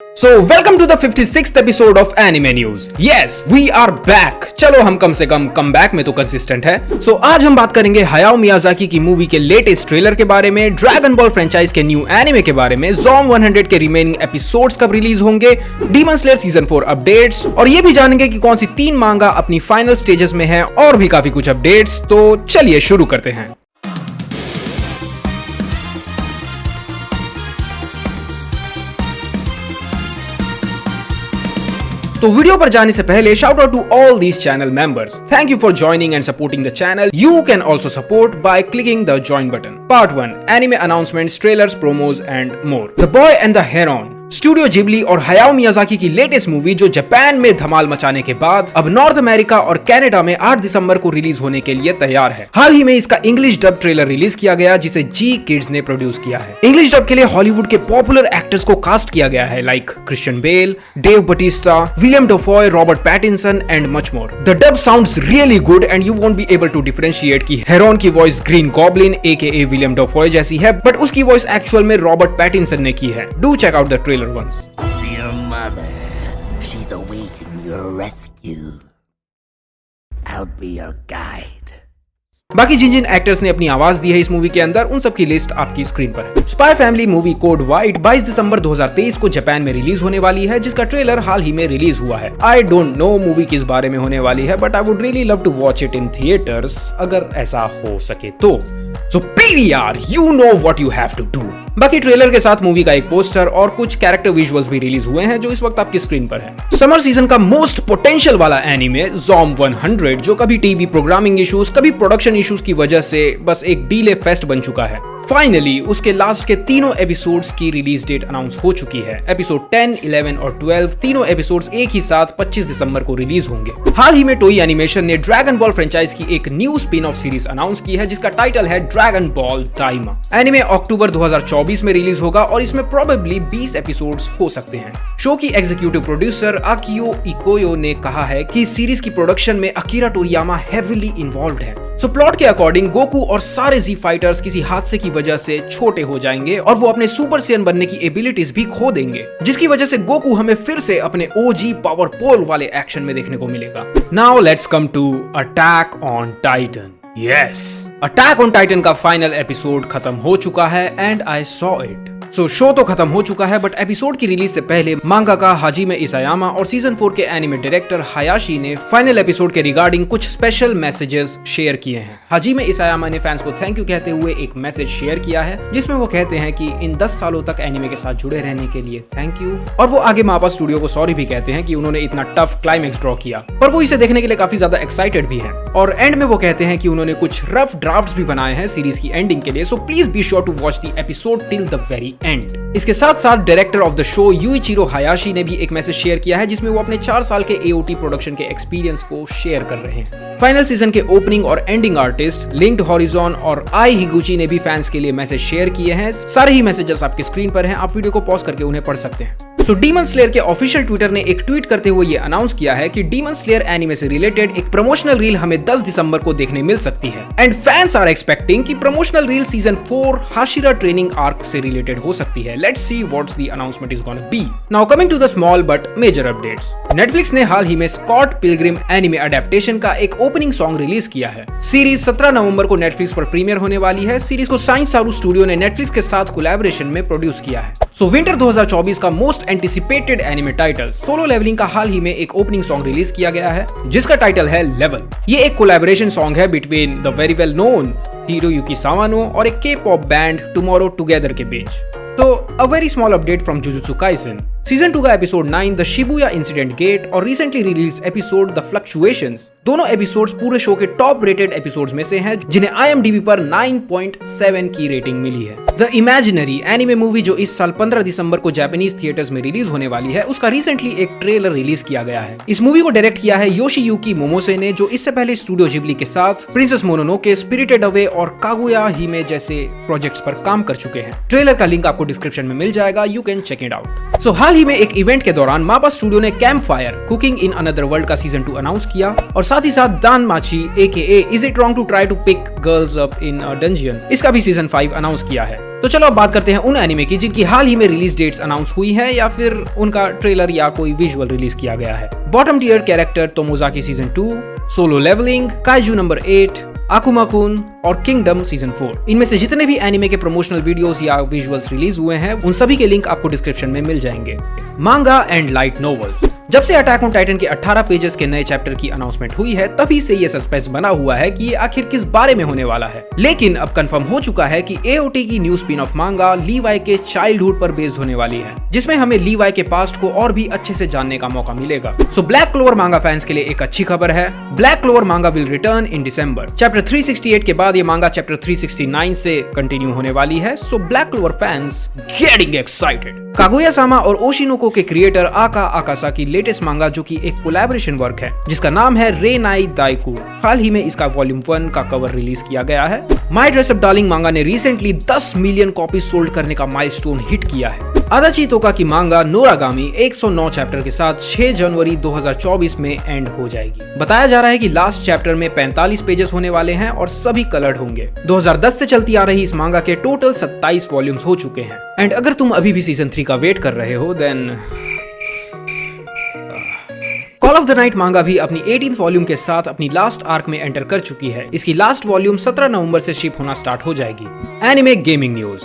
So welcome to the 56th episode of Anime News. Yes, we are back. चलो हम कम से come back में तो कंसिस्टेंट है. So आज हम बात करेंगे हायाओ मियाजाकी की मूवी के लेटेस्ट ट्रेलर के बारे में, ड्रैगन बॉल फ्रेंचाइज के न्यू एनिमे के बारे में, ज़ॉम 100 के रिमेनिंग एपिसोड्स कब रिलीज होंगे, डीमन स्लेयर सीजन 4 अपडेट्स, और ये भी जानेंगे कि कौन सी 3 मांगा अपनी फाइनल स्टेजेस में है, और भी काफी कुछ अपडेट्स. तो चलिए शुरू करते हैं. तो वीडियो पर जाने से पहले shout out to all these channel members. Thank you for joining and supporting the channel. You can also support by clicking the join button. Part 1 anime announcements, trailers, promos and more. The boy and the heron. Studio Ghibli और Hayao Miyazaki की latest movie जो Japan में धमाल मचाने के बाद अब north America और कनाडा में 8 दिसंबर को रिलीज होने के लिए तैयार है. हाल ही में इसका इंग्लिश डब ट्रेलर रिलीज किया गया जिसे जी किड्स ने प्रोड्यूस किया है. इंग्लिश डब के लिए हॉलीवुड के पॉपुलर एक्टर्स को कास्ट किया गया है like Christian Bale, Dave Bautista, William Dafoe, Robert Pattinson and much more. The dub sounds really good and you won't be able to differentiate कि हेरॉन की voice Green Goblin AKA William Dafoe जैसी है, but उसकी voice actual में Robert Pattinson ने की है. Do check out the trailer once. Your mother, she's awaiting your rescue. I'll be your guide. बाकी जिन जिन एक्टर्स ने अपनी आवाज दी है इस मूवी के अंदर, उन सब की लिस्ट आपकी स्क्रीन पर है. Spy family movie code white 22 दिसंबर 2023 को जापान में रिलीज होने वाली है, जिसका ट्रेलर हाल ही में रिलीज हुआ है. आई डोंट नो मूवी किस बारे में होने वाली है, but I would really love to watch it in theatres अगर ऐसा हो सके तो. So PVR, you know what you have to do. बाकी ट्रेलर के साथ मूवी का एक पोस्टर और कुछ कैरेक्टर विजुअल्स भी रिलीज हुए हैं जो इस वक्त आपकी स्क्रीन पर है. समर सीजन का मोस्ट पोटेंशियल वाला एनीमे ज़ॉम 100 जो कभी टीवी प्रोग्रामिंग इश्यूज, कभी प्रोडक्शन इश्यूज की वजह से बस एक डीले फेस्ट बन चुका है. फाइनली उसके लास्ट के तीनों एपिसोड्स की रिलीज डेट अनाउंस हो चुकी है. एपिसोड 10, 11 और 12 तीनों एपिसोड्स एक ही साथ 25 दिसंबर को रिलीज होंगे. हाल ही में टोई एनिमेशन ने ड्रैगन बॉल फ्रेंचाइज की एक new spin off series announce की है जिसका टाइटल है ड्रैगन बॉल दाइमा. एनिमे अक्टूबर 2024 में रिलीज होगा और इसमें प्रोबेबली 20 एपिसोड्स हो सकते हैं. शो की एग्जीक्यूटिव प्रोड्यूसर आकियो इकोयो ने कहा है कि सीरीज की प्रोडक्शन में अकीरा टोरियामा हेवीली इन्वॉल्व्ड है. सो प्लॉट के अकॉर्डिंग गोकू और सारे जी फाइटर्स किसी हादसे की वजह से छोटे हो जाएंगे और वो अपने सुपर सैयन बनने की एबिलिटीज भी खो देंगे, जिसकी वजह से गोकू हमें फिर से अपने ओजी पावर पोल वाले एक्शन में देखने को मिलेगा. Now let's come to attack on Titan. Yes, attack on Titan का फाइनल एपिसोड खत्म हो चुका है and I saw it. So show तो खत्म हो चुका है, बट एपिसोड की रिलीज से पहले मांगाका हाजिमे इसायामा और सीजन 4 के एनिमे डायरेक्टर हायाशी ने फाइनल एपिसोड के रिगार्डिंग कुछ स्पेशल मैसेजेस शेयर किए हैं. हाजिमे इसायामा ने फैंस को थैंक यू कहते हुए एक मैसेज शेयर किया है जिसमें वो कहते हैं कि इन 10 सालों तक एनिमे के साथ जुड़े रहने के लिए थैंक यू, और वो आगे मापा स्टूडियो को सॉरी भी कहते हैं कि उन्होंने इतना टफ क्लाइमेक्स ड्रॉ किया, पर वो इसे देखने के लिए काफी ज्यादा एक्साइटेड भी हैं. और एंड में वो कहते हैं कि उन्होंने कुछ रफ ड्राफ्ट्स भी बनाए हैं सीरीज की एंडिंग के लिए, so please be sure to watch the episode till the very end. इसके साथ साथ director of the show Yuichiro Hayashi ने भी एक मैसेज शेयर किया है जिसमें वो अपने 4 साल के AOT प्रोडक्शन के एक्सपीरियंस को शेयर कर रहे हैं. फाइनल सीजन के ओपनिंग और एंडिंग आर्टिस्ट लिंक्ड हॉरिजॉन और आई हिगुची ने भी फैंस के लिए मैसेज शेयर किए हैं. सारे ही मैसेजेस आपकी स्क्रीन पर हैं, आप वीडियो को पॉज करके उन्हें पढ़ सकते हैं. सो डीमन स्लेयर के ऑफिशियल ट्विटर ने एक ट्वीट करते हुए ये अनाउंस किया है कि डीमन स्लेयर एनिमे से रिलेटेड एक प्रमोशनल रील हमें 10 दिसंबर को देखने मिल सकती है एंड फैंस आर एक्सपेक्टिंग कि promotional reel season 4 Hashira training arc से रिलेटेड हो सकती है. Let's see what's the announcement is gonna be. Now coming to the small but major updates. Netflix ने हाल ही में स्कॉट पिलग्रिम एनिमे अडेप्टेशन का एक ओपनिंग सॉन्ग रिलीज किया है. सीरीज 17 नवंबर को नेटफ्लिक्स पर प्रीमियर होने वाली है. सीरीज को साइंस सारू स्टूडियो ने नेटफ्लिक्स के साथ कोलैबोरेशन में प्रोड्यूस किया है. सो विंटर 2024 का most anticipated anime title Solo Leveling का हाल ही में एक ओपनिंग सॉन्ग रिलीज किया गया है जिसका टाइटल है लेवल. ये एक कोलैबोरेशन सॉन्ग है between the very well known Hiroyuki Sawano और एक K-pop बैंड टुमारो टुगेदर के बीच. तो a very small update from Jujutsu Kaisen. Season 2 का episode 9 the Shibuya incident gate और recently release episode the fluctuations, दोनों episodes पूरे शो के टॉप रेटेड एपिसोड्स में से हैं जिन्हें IMDb पर 9.7 की रेटिंग मिली है. द इमेजिनरी एनिमे मूवी जो इस साल 15 दिसंबर को जापानीज थिएटर्स में रिलीज होने वाली है, उसका रिसेंटली एक ट्रेलर रिलीज किया गया है. इस मूवी को डायरेक्ट किया है योशियुकी मोमोसे ने, जो इससे पहले स्टूडियो जिबली के साथ प्रिंसेस मोनोनोके, स्पिरिटेड अवे और कागुया हिमे जैसे प्रोजेक्ट्स पर काम कर चुके हैं. ट्रेलर का लिंक आपको डिस्क्रिप्शन में मिल जाएगा, you can check it out. So हाल ही में एक इवेंट के दौरान मापा स्टूडियो ने campfire cooking in another world का सीजन 2 अनाउंस किया और साथ ही साथ Dan Machi AKA is it wrong to try to pick girls up in a dungeon, इसका भी सीजन 5 अनाउंस किया है. तो चलो अब बात करते हैं उन एनिमे की जिनकी हाल ही में रिलीज डेट्स अनाउंस हुई है या फिर उनका ट्रेलर या कोई विजुअल रिलीज किया गया है। Bottom tier character Tomozaki season 2, solo leveling, Kaiju number 8, Akuma-kun और किंगडम सीजन 4। इनमें से जितने भी एनिमे के प्रमोशनल वीडियोस या विजुअल्स रिलीज हुए हैं उन सभी के लिंक आपको डिस्क्रिप्शन में मिल जाएंगे। मांगा एंड लाइट नोवेल। जब से अटैक ऑन टाइटन के 18 पेजेस के नए चैप्टर की अनाउंसमेंट हुई है तभी से ये सस्पेंस बना हुआ है कि ये आखिर किस बारे में होने वाला है। लेकिन अब कंफर्म हो चुका है कि एओटी की न्यू स्पिन ऑफ मांगा लीवाई के चाइल्डहुड पर बेस्ड होने वाली है, जिसमें हमें लीवाई के पास्ट को और भी अच्छे से जानने का मौका मिलेगा। सो ब्लैक क्लोवर मांगा फैंस के लिए एक अच्छी खबर है। ब्लैक क्लोवर मांगा will return in December. Chapter 368 के बाद ये मांगा चैप्टर 369 से कंटिन्यू होने वाली है। So black clover fans getting excited. Kaguya-sama और ओशिनोको के क्रिएटर आका आकासा की लेटेस्ट मांगा जो कि एक कोलैबोरेशन वर्क है जिसका नाम है रेनाई दाइकू, हाल ही में इसका वॉल्यूम 1 का कवर रिलीज किया गया है। माय ड्रेस अप डार्लिंग मांगा ने रिसेंटली 10 मिलियन कॉपी सोल्ड करने का माइलस्टोन हिट किया है। अदाची तोका की मांगा नोरागामी 109 चैप्टर के साथ 6 जनवरी 2024 में एंड हो जाएगी। बताया जा रहा है कि लास्ट चैप्टर में 45 पेजेस होने वाले हैं और सभी कलर्ड होंगे। 2010 से चलती आ रही इस मांगा के टोटल 27 वॉल्यूम्स हो चुके हैं। एंड अगर तुम अभी भी सीजन 3 का वेट कर रहे हो then call of the night manga भी अपनी 18th वॉल्यूम के साथ अपनी लास्ट आर्क में एंटर कर चुकी है। इसकी लास्ट वॉल्यूम 17 नवंबर से शिप होना स्टार्ट हो जाएगी। Anime gaming news.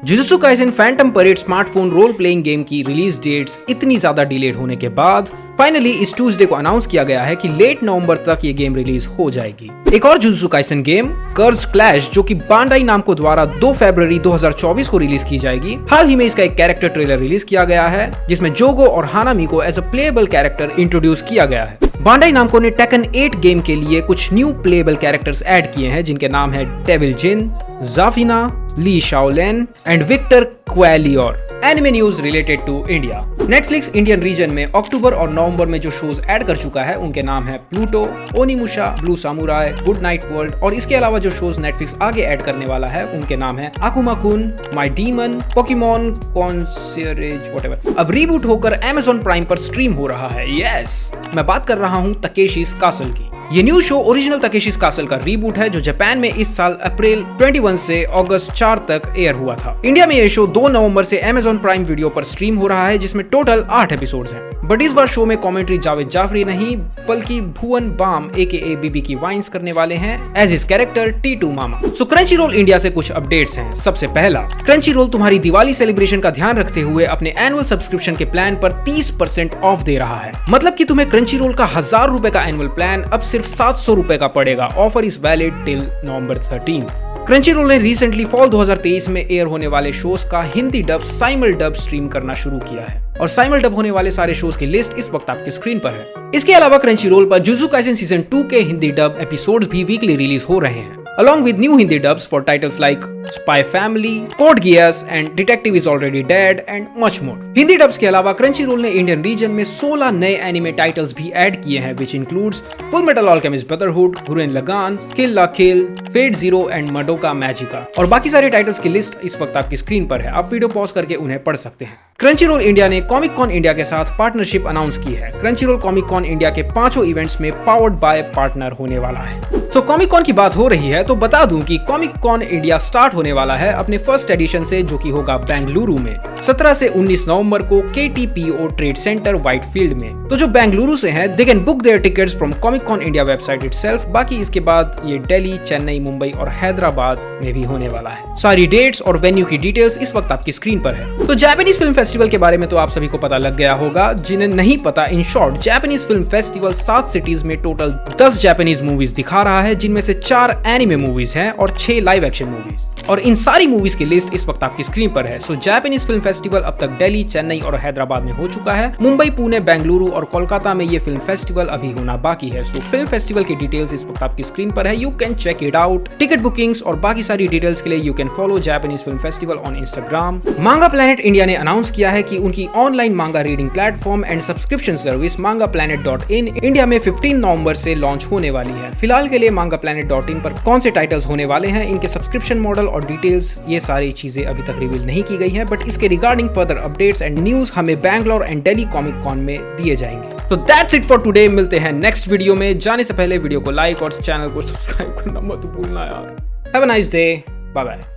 Jujutsu Kaisen phantom parade smartphone role playing game की रिलीज डेट्स इतनी ज्यादा डिलेड होने के बाद फाइनली इस ट्यूसडे को अनाउंस किया गया है कि लेट नवंबर तक ये गेम रिलीज हो जाएगी। एक और जुजुत्सु काइसेन गेम कर्स क्लैश जो कि बांडाई नामको द्वारा 2 फरवरी 2024 को रिलीज की जाएगी। हाल ही में इसका एक कैरेक्टर ट्रेलर रिलीज किया गया है जिसमें जोगो और हानामी को as a playable character introduce किया गया है। बांडाई नामको ने टेकन 8 गेम के लिए कुछ न्यू प्लेएबल कैरेक्टर्स ऐड किए हैं जिनके नाम है Devil Jin, Jafina, Li Syaoran and Victor Quelior. Anime news related to India. Netflix Indian region में अक्टूबर और नवंबर में जो शोज ऐड कर चुका है उनके नाम है Pluto, Onimusha, Blue Samurai, Good Night World और इसके अलावा जो शोज नेटफ्लिक्स आगे ऐड करने वाला है उनके नाम है आकुमा-कुन, माय डीमन, पोकेमॉन कॉन्सियरेज व्हाटएवर। अब रीबूट होकर अमेज़न प्राइम पर स्ट्रीम हो रहा है। यस, मैं बात कर रहा हूँ तकेशी's कासल की। ये न्यू शो ओरिजिनल तकेशी's कासल का रीबूट है जो जापान में इस साल अप्रैल 21 से अगस्त 4 तक एयर हुआ था। इंडिया में ये शो 2 नवंबर से अमेज़न प्राइम वीडियो पर स्ट्रीम हो रहा है जिसमें टोटल 8 एपिसोड्स हैं। बट इस बार शो में कमेंट्री जावेद जाफरी नहीं बल्कि भुवन बाम एके बीबी की वाइन्स करने वाले हैं एज हिज कैरेक्टर टी2 मामा। सो क्रंचीरोल इंडिया से कुछ अपडेट्स हैं। सबसे पहला, क्रंचीरोल तुम्हारी दिवाली सेलिब्रेशन का ध्यान रखते हुए अपने एनुअल सब्सक्रिप्शन के प्लान पर 30% ऑफ दे रहा है। मतलब कि तुम्हें क्रंचीरोल का 1000 रुपए का एनुअल प्लान अब सिर्फ 700 रुपए का पड़ेगा। Offer is valid till November 13। Crunchyroll ने रिसेंटली फॉल 2023 में एयर होने वाले शोज का हिंदी डब साइमल डब स्ट्रीम करना शुरू किया है और साइमल डब होने वाले सारे शोज की लिस्ट इस वक्त आपके स्क्रीन पर है। इसके अलावा क्रंचीरोल पर जुजुत्सु काइसेन सीजन 2 के हिंदी डब एपिसोड्स भी वीकली रिलीज हो रहे हैं along with new Hindi dubs for titles like Spy Family, Code Geass and Detective is Already Dead and much more. Hindi dubs के अलावा क्रंचीरोल ने इंडियन रीजन में 16 नए एनिमे टाइटल्स भी ऐड किए हैं which includes Full Metal Alchemist Brotherhood, Gurren Lagann, Kill la Kill, Fate Zero and Madoka Magica। और बाकी सारे टाइटल्स की लिस्ट इस वक्त आपकी स्क्रीन पर है, आप वीडियो पॉज करके उन्हें पढ़ सकते हैं। क्रंचीरोल इंडिया ने कॉमिक कॉन इंडिया के साथ पार्टनरशिप अनाउंस की है। क्रंचीरोल कॉमिक कॉन इंडिया के 5 इवेंट्स में पावर्ड बाय पार्टनर होने वाला है। तो कॉमिक कॉन की बात हो रही है तो बता दूं कि कॉमिक कॉन इंडिया स्टार्ट होने वाला है अपने फर्स्ट एडिशन से जो कि होगा बेंगलुरु में 17 से 19 नवंबर को KTPO ट्रेड सेंटर व्हाइटफील्ड में। तो जो बेंगलुरु से हैं they can book their tickets from comic con India website itself. बाकी इसके बाद ये दिल्ली, चेन्नई, मुंबई और हैदराबाद में भी होने वाला है। सारी डेट्स और वेन्यू की डिटेल्स इस वक्त आपकी स्क्रीन पर है। तो जापानीज फिल्म फेस्टिवल के बारे में तो आप सभी को पता लग गया होगा। जिन्हें नहीं पता, in short Japanese film festival 7 cities में टोटल 10 जापानीज मूवीज दिखा रहा है जिनमें से 4 एनिमे मूवीज हैं और 6 लाइव एक्शन मूवीज। और इन सारी मूवीज की लिस्ट इस वक्त आपकी स्क्रीन पर है। सो जापानीज फिल्म फेस्टिवल अब तक दिल्ली, चेन्नई और हैदराबाद में हो चुका है। मुंबई, पुणे, बेंगलुरु और कोलकाता में ये फिल्म फेस्टिवल अभी होना बाकी है। सो फिल्म फेस्टिवल की डिटेल्स इस वक्त आपकी स्क्रीन पर है, you can check it out. Ticket bookings और बाकी सारी डिटेल्स के लिए you can follow Japanese film festival on Instagram. Manga planet India ने अनाउंस किया है कि उनकी online manga reading platform and subscription service mangaplanet.in India में 15 नवंबर से लॉन्च होने वाली है। फिलहाल के लिए mangaplanet.in पर कौन से टाइटल्स होने वाले हैं, इनके सब्सक्रिप्शन मॉडल और डिटेल्स, ये सारी चीजें अभी तक रिवील नहीं की गई हैं, बट इसके regarding further updates and news हमें Bangalore and Delhi Comic Con में दिए जाएंगे। तो दैट्स इट फॉर टुडे। मिलते हैं नेक्स्ट वीडियो में। जाने से पहले वीडियो को लाइक और चैनल को सब्सक्राइब करना मत भूलना यार। Have a nice day, bye bye.